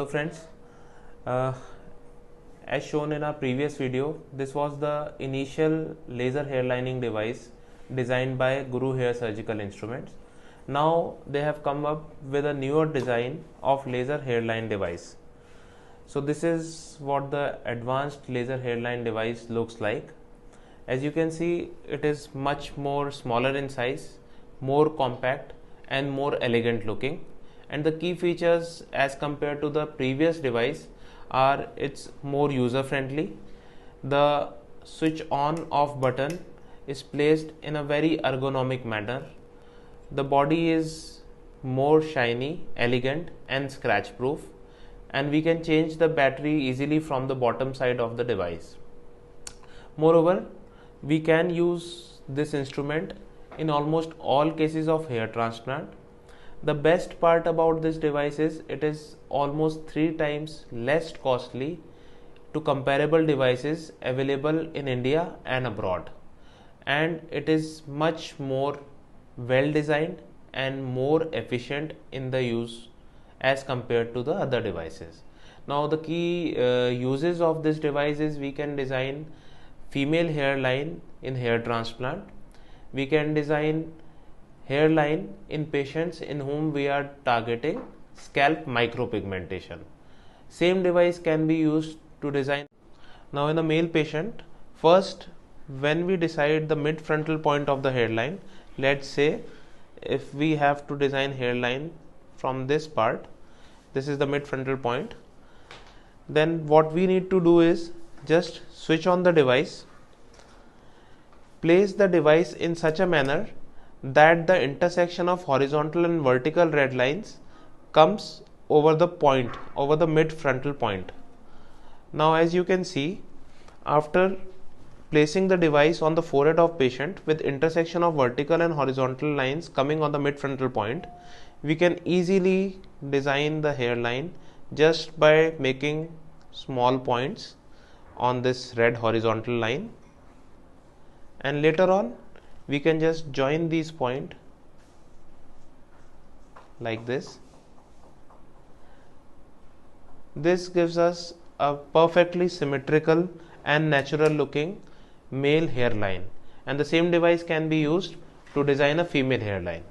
friends, uh, as shown in our previous video, this was the initial laser hair lining device designed by Guru Hair Surgical Instruments. Now they have come up with a newer design of laser hairline device. So this is what the advanced laser hairline device looks like. As you can see, it is much more smaller in size, more compact and more elegant looking. And the key features as compared to the previous device are it's more user friendly. The switch on off button is placed in a very ergonomic manner. The body is more shiny, elegant and scratch proof, and we can change the battery easily from the bottom side of the device. Moreover, we can use this instrument in almost all cases of hair transplant. The best part about this device is it is almost 3 times less costly to comparable devices available in India and abroad, and it is much more well designed and more efficient in the use as compared to the other devices. Now the key uses of this device is we can design female hairline in hair transplant. We can design hairline in patients in whom we are targeting scalp micropigmentation. Same device can be used to design. Now in the male patient, first when we decide the mid frontal point of the hairline, let's say if we have to design hairline from this part, this is the mid frontal point, then what we need to do is just switch on the device, place the device in such a manner that the intersection of horizontal and vertical red lines comes over the point, over the mid frontal point. Now as you can see, after placing the device on the forehead of patient with intersection of vertical and horizontal lines coming on the mid frontal point, we can easily design the hairline just by making small points on this red horizontal line, and later on we can just join these points like this. This gives us a perfectly symmetrical and natural looking male hairline, and the same device can be used to design a female hairline.